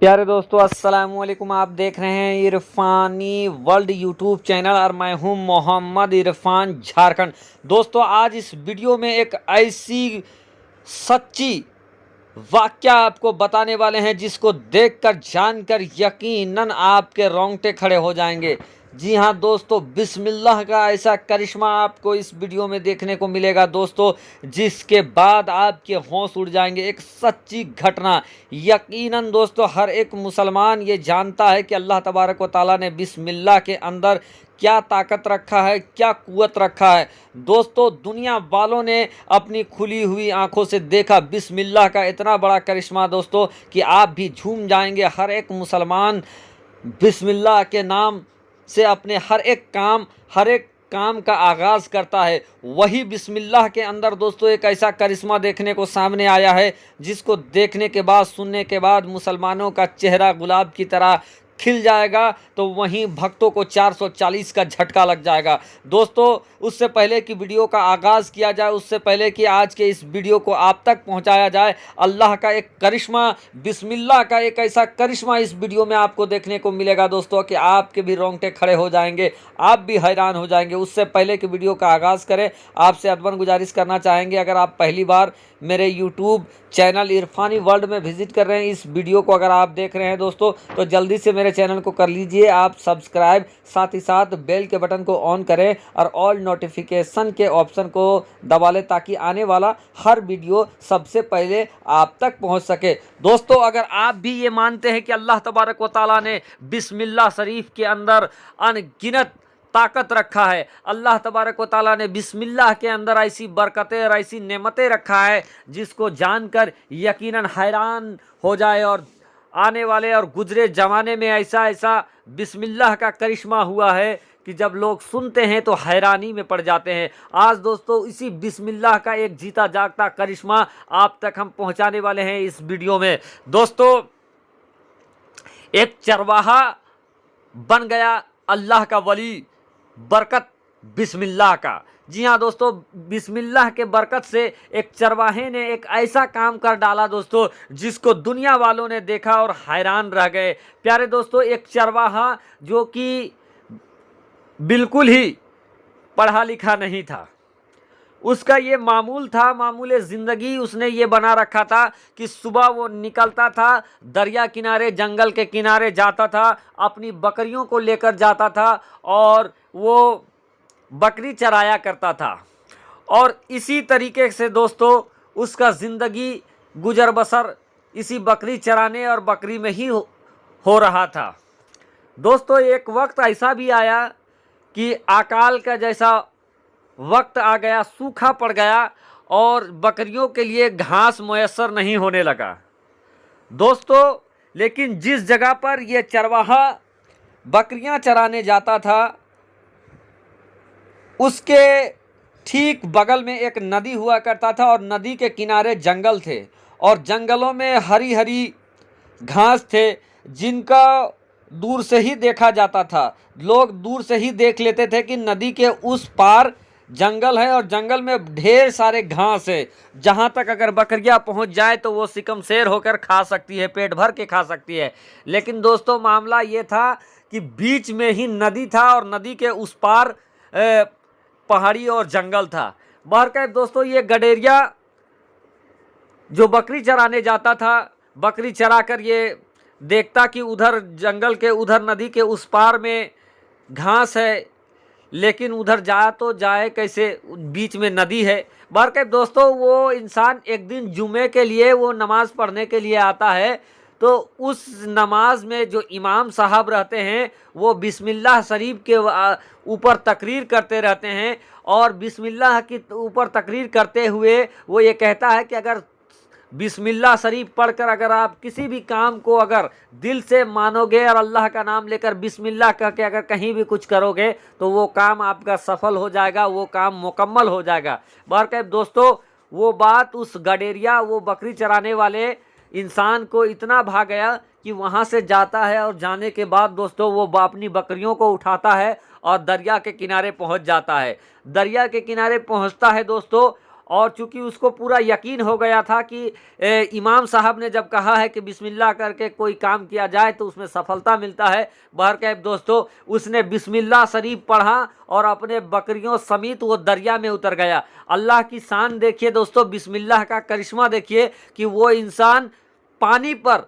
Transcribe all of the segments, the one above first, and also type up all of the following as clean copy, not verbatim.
प्यारे दोस्तों अस्सलाम वालेकुम। आप देख रहे हैं इरफानी वर्ल्ड यूट्यूब चैनल और मैं हूं मोहम्मद इरफान झारखंड। दोस्तों आज इस वीडियो में एक ऐसी सच्ची वाक्या आपको बताने वाले हैं जिसको देखकर जानकर यकीनन आपके रोंगटे खड़े हो जाएंगे। जी हाँ दोस्तों, बिस्मिल्लाह का ऐसा करिश्मा आपको इस वीडियो में देखने को मिलेगा दोस्तों, जिसके बाद आपके होश उड़ जाएंगे। एक सच्ची घटना। यकीनन दोस्तों हर एक मुसलमान ये जानता है कि अल्लाह तबारक व तआला ने बिस्मिल्लाह के अंदर क्या ताकत रखा है, क्या कुव्वत रखा है। दोस्तों दुनिया वालों ने अपनी खुली हुई आंखों से देखा बिस्मिल्लाह का इतना बड़ा करिश्मा दोस्तों कि आप भी झूम जाएंगे। हर एक मुसलमान बिस्मिल्लाह के नाम से अपने हर एक काम का आगाज़ करता है। वही बिस्मिल्लाह के अंदर दोस्तों एक ऐसा करिश्मा देखने को सामने आया है जिसको देखने के बाद, सुनने के बाद मुसलमानों का चेहरा गुलाब की तरह खिल जाएगा, तो वहीं भक्तों को 440 का झटका लग जाएगा। दोस्तों उससे पहले कि वीडियो का आगाज़ किया जाए, उससे पहले कि आज के इस वीडियो को आप तक पहुंचाया जाए, अल्लाह का एक करिश्मा, बिस्मिल्लाह का एक ऐसा करिश्मा इस वीडियो में आपको देखने को मिलेगा दोस्तों कि आपके भी रोंगटे खड़े हो जाएंगे, आप भी हैरान हो जाएंगे। उससे पहले कि वीडियो का आगाज़ करें, आपसे अदबन गुजारिश करना चाहेंगे, अगर आप पहली बार मेरे यूट्यूब चैनल इरफानी वर्ल्ड में विजिट कर रहे हैं, इस वीडियो को अगर आप देख रहे हैं दोस्तों, तो जल्दी से मेरे चैनल को कर लीजिए आप सब्सक्राइब, साथ ही साथ बेल के बटन को ऑन करें और ऑल नोटिफिकेशन के ऑप्शन को दबा लें ताकि आने वाला हर वीडियो सबसे पहले आप तक पहुंच सके। दोस्तों अगर आप भी ये मानते हैं कि अल्लाह तबारक व तआला ने बिस्मिल्लाह शरीफ के अंदर अनगिनत ताकत रखा है, अल्लाह तबारक व तआला ने बिस्मिल्लाह के अंदर ऐसी बरकतें और ऐसी नेमतें रखा है जिसको जानकर यकीनन हैरान हो जाए, और आने वाले और गुजरे ज़माने में ऐसा ऐसा बिस्मिल्लाह का करिश्मा हुआ है कि जब लोग सुनते हैं तो हैरानी में पड़ जाते हैं। आज दोस्तों इसी बिस्मिल्लाह का एक जीता जागता करिश्मा आप तक हम पहुंचाने वाले हैं इस वीडियो में। दोस्तों एक चरवाहा बन गया अल्लाह का वली, बरकत बिस्मिल्लाह का। जी हाँ दोस्तों, बिस्मिल्लाह के बरकत से एक चरवाहे ने एक ऐसा काम कर डाला दोस्तों जिसको दुनिया वालों ने देखा और हैरान रह गए। प्यारे दोस्तों एक चरवाहा जो कि बिल्कुल ही पढ़ा लिखा नहीं था, उसका ये मामूल था, मामूल ज़िंदगी उसने ये बना रखा था कि सुबह वो निकलता था, दरिया किनारे जंगल के किनारे जाता था, अपनी बकरियों को लेकर जाता था और वो बकरी चराया करता था। और इसी तरीके से दोस्तों उसका ज़िंदगी गुजर बसर इसी बकरी चराने और बकरी में ही हो रहा था। दोस्तों एक वक्त ऐसा भी आया कि अकाल का जैसा वक्त आ गया, सूखा पड़ गया और बकरियों के लिए घास मुयस्सर नहीं होने लगा दोस्तों। लेकिन जिस जगह पर यह चरवाहा बकरियां चराने जाता था उसके ठीक बगल में एक नदी हुआ करता था और नदी के किनारे जंगल थे और जंगलों में हरी हरी घास थे जिनका दूर से ही देखा जाता था। लोग दूर से ही देख लेते थे कि नदी के उस पार जंगल है और जंगल में ढेर सारे घास है, जहाँ तक अगर बकरियाँ पहुँच जाए तो वो सिकमसेर होकर खा सकती है, पेट भर के खा सकती है। लेकिन दोस्तों मामला ये था कि बीच में ही नदी था और नदी के उस पार पहाड़ी और जंगल था। बहरकैफ दोस्तों ये गडेरिया जो बकरी चराने जाता था, बकरी चरा कर ये देखता कि उधर जंगल के उधर नदी के उस पार में घास है, लेकिन उधर जा तो जाए कैसे, बीच में नदी है। बहरकैफ दोस्तों वो इंसान एक दिन जुमे के लिए वो नमाज़ पढ़ने के लिए आता है, तो उस नमाज में जो इमाम साहब रहते हैं वो बिस्मिल्लाह शरीफ के ऊपर तकरीर करते रहते हैं और बिस्मिल्लाह के ऊपर तकरीर करते हुए वो ये कहता है कि अगर बिस्मिल्लाह शरीफ पढ़कर अगर आप किसी भी काम को अगर दिल से मानोगे और अल्लाह का नाम लेकर बिस्मिल्लाह कह के अगर कहीं भी कुछ करोगे तो वो काम आपका सफल हो जाएगा, वो काम मुकम्मल हो जाएगा। बहरकैफ दोस्तों वो बात उस गडेरिया, वो बकरी चराने वाले इंसान को इतना भा गया कि वहाँ से जाता है और जाने के बाद दोस्तों वो अपनी बकरियों को उठाता है और दरिया के किनारे पहुँच जाता है। दरिया के किनारे पहुँचता है दोस्तों और चूंकि उसको पूरा यकीन हो गया था कि इमाम साहब ने जब कहा है कि बिस्मिल्लाह करके कोई काम किया जाए तो उसमें सफलता मिलता है, बहरकैफ दोस्तों उसने बिस्मिल्लाह शरीफ पढ़ा और अपने बकरियों समेत वो दरिया में उतर गया। अल्लाह की शान देखिए दोस्तों, बिस्मिल्लाह का करिश्मा देखिए कि वो इंसान पानी पर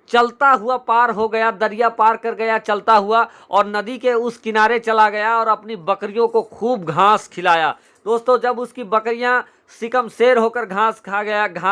चलता हुआ पार हो गया, दरिया पार कर गया चलता हुआ, और नदी के उस किनारे चला गया और अपनी बकरियों को खूब घास खिलाया। दोस्तों जब उसकी बकरियां सिकम शेर होकर घास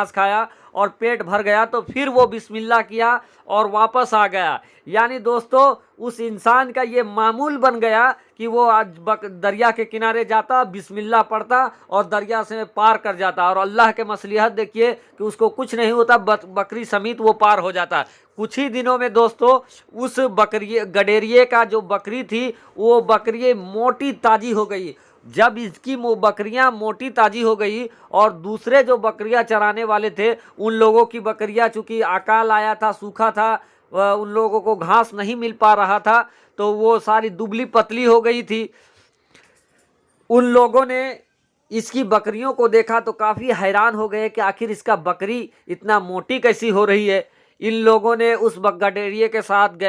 खाया और पेट भर गया तो फिर वो बिस्मिल्लाह किया और वापस आ गया। यानी दोस्तों उस इंसान का ये मामूल बन गया कि वो आज दरिया के किनारे जाता, बिस्मिल्लाह पढ़ता और दरिया से पार कर जाता, और अल्लाह के मसलिहत देखिए कि उसको कुछ नहीं होता, बकरी समेत वो पार हो जाता। कुछ ही दिनों में दोस्तों उस गडेरिए का जो बकरी थी वो बकरी मोटी ताजी हो गई। जब इसकी बकरियां मोटी ताजी हो गई और दूसरे जो बकरियां चराने वाले थे उन लोगों की बकरियां, चूंकि अकाल आया था, सूखा था, उन लोगों को घास नहीं मिल पा रहा था तो वो सारी दुबली पतली हो गई थी। उन लोगों ने इसकी बकरियों को देखा तो काफ़ी हैरान हो गए कि आखिर इसका बकरी इतना मोटी कैसी हो रही है। इन लोगों ने उस गडेरिए के साथ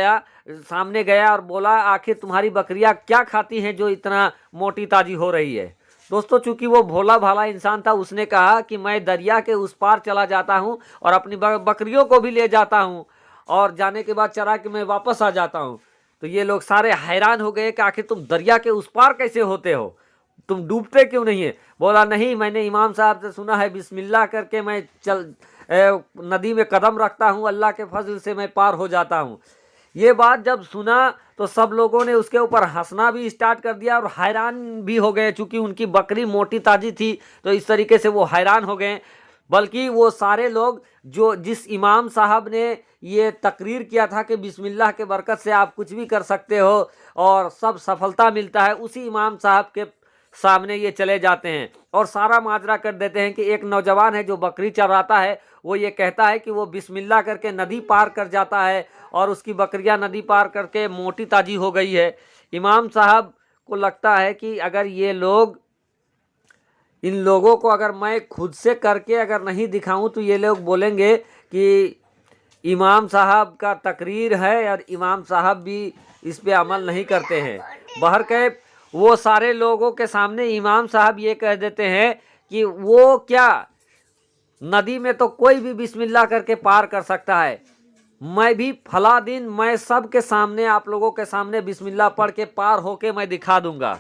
सामने गया और बोला, आखिर तुम्हारी बकरियां क्या खाती हैं जो इतना मोटी ताजी हो रही है। दोस्तों चूंकि वो भोला भाला इंसान था, उसने कहा कि मैं दरिया के उस पार चला जाता हूं और अपनी बकरियों को भी ले जाता हूं और जाने के बाद चरा के मैं वापस आ जाता हूं। तो ये लोग सारे हैरान हो गए कि आखिर तुम दरिया के उस पार कैसे होते हो, तुम डूबते क्यों नहीं है। बोला, नहीं, मैंने इमाम साहब से सुना है बिस्मिल्लाह करके मैं नदी में कदम रखता हूँ, अल्लाह के फजल से मैं पार हो जाता हूँ। ये बात जब सुना तो सब लोगों ने उसके ऊपर हंसना भी स्टार्ट कर दिया और हैरान भी हो गए, चूँकि उनकी बकरी मोटी ताजी थी तो इस तरीके से वो हैरान हो गए। बल्कि वो सारे लोग जिस इमाम साहब ने ये तकरीर किया था कि बिस्मिल्लाह के बरकत से आप कुछ भी कर सकते हो और सब सफलता मिलता है, उसी इमाम साहब के सामने ये चले जाते हैं और सारा माजरा कर देते हैं कि एक नौजवान है जो बकरी चराता है, वो ये कहता है कि वो बिस्मिल्लाह करके नदी पार कर जाता है और उसकी बकरियां नदी पार करके मोटी ताजी हो गई है। इमाम साहब को लगता है कि अगर ये लोग, इन लोगों को अगर मैं खुद से करके अगर नहीं दिखाऊं तो ये लोग बोलेंगे कि इमाम साहब का तकरीर है और इमाम साहब भी इस पे अमल नहीं करते हैं। बहरकैफ वो सारे लोगों के सामने इमाम साहब ये कह देते हैं कि वो क्या, नदी में तो कोई भी बिस्मिल्लाह करके पार कर सकता है, मैं भी फला दिन मैं सब के सामने, आप लोगों के सामने बिस्मिल्लाह पढ़ के पार होके मैं दिखा दूंगा।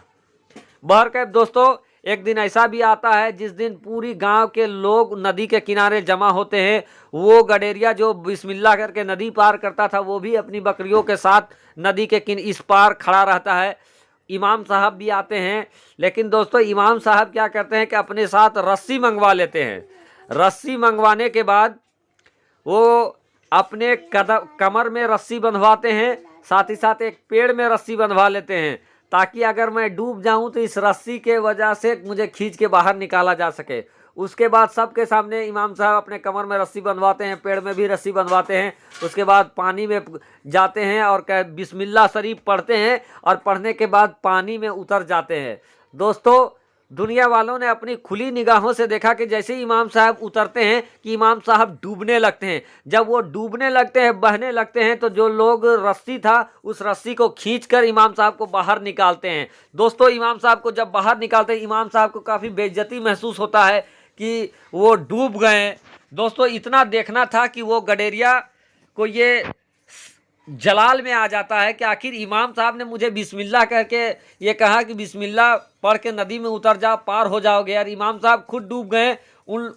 बहरकैफ दोस्तों एक दिन ऐसा भी आता है जिस दिन पूरी गांव के लोग नदी के किनारे जमा होते हैं। वो गडेरिया जो बिस्मिल्लाह करके नदी पार करता था वो भी अपनी बकरियों के साथ नदी के इस पार खड़ा रहता है। इमाम साहब भी आते हैं, लेकिन दोस्तों इमाम साहब क्या करते हैं कि अपने साथ रस्सी मंगवा लेते हैं। रस्सी मंगवाने के बाद वो अपने कमर में रस्सी बंधवाते हैं, साथ ही साथ एक पेड़ में रस्सी बंधवा लेते हैं ताकि अगर मैं डूब जाऊं तो इस रस्सी के वजह से मुझे खींच के बाहर निकाला जा सके। उसके बाद सबके सामने इमाम साहब अपने कमर में रस्सी बंधवाते हैं, पेड़ में भी रस्सी बंधवाते हैं। उसके बाद पानी में जाते हैं और बिस्मिल्लाह शरीफ पढ़ते हैं और पढ़ने के बाद पानी में उतर जाते हैं। दोस्तों दुनिया वालों ने अपनी खुली निगाहों से देखा कि जैसे ही इमाम साहब उतरते हैं कि इमाम साहब डूबने लगते हैं। जब वो डूबने लगते हैं, बहने लगते हैं, तो जो लोग रस्सी था उस रस्सी को खींचकर इमाम साहब को बाहर निकालते हैं। दोस्तों इमाम साहब को जब बाहर निकालते हैं, इमाम साहब को काफ़ी बेइज्जती महसूस होता है कि वो डूब गए। दोस्तों इतना देखना था कि वो गडेरिया को ये जलाल में आ जाता है कि आखिर इमाम साहब ने मुझे बिस्मिल्लाह करके ये कहा कि बिस्मिल्लाह पढ़ के नदी में उतर जाओ, पार हो जाओगे, यार इमाम साहब खुद डूब गए।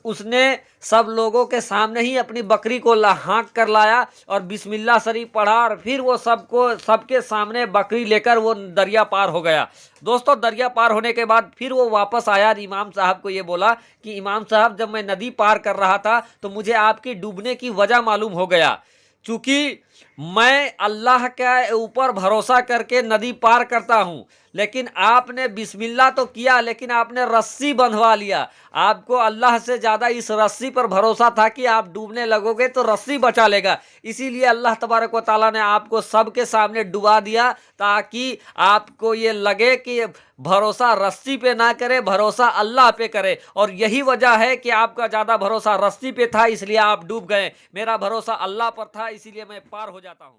उसने सब लोगों के सामने ही अपनी बकरी को हाँक कर लाया और बिस्मिल्लाह शरीफ पढ़ा और फिर वो सबके सामने बकरी लेकर वो दरिया पार हो गया। दोस्तों दरिया पार होने के बाद फिर वो वापस आया और इमाम साहब को ये बोला कि इमाम साहब जब मैं नदी पार कर रहा था तो मुझे आपकी डूबने की वजह मालूम हो गया। चूँकि मैं अल्लाह के ऊपर भरोसा करके नदी पार करता हूं, लेकिन आपने बिस्मिल्लाह तो किया, लेकिन आपने रस्सी बंधवा लिया। आपको अल्लाह से ज्यादा इस रस्सी पर भरोसा था कि आप डूबने लगोगे तो रस्सी बचा लेगा, इसीलिए अल्लाह तबारक व तआला ने आपको सबके सामने डुबा दिया, ताकि आपको ये लगे कि भरोसा रस्सी पे ना करे, भरोसा अल्लाह पे करे। और यही वजह है कि आपका ज्यादा भरोसा रस्सी पे था, इसलिए आप डूब गए। मेरा भरोसा अल्लाह पर था, इसीलिए मैं पार हो जाता हूं।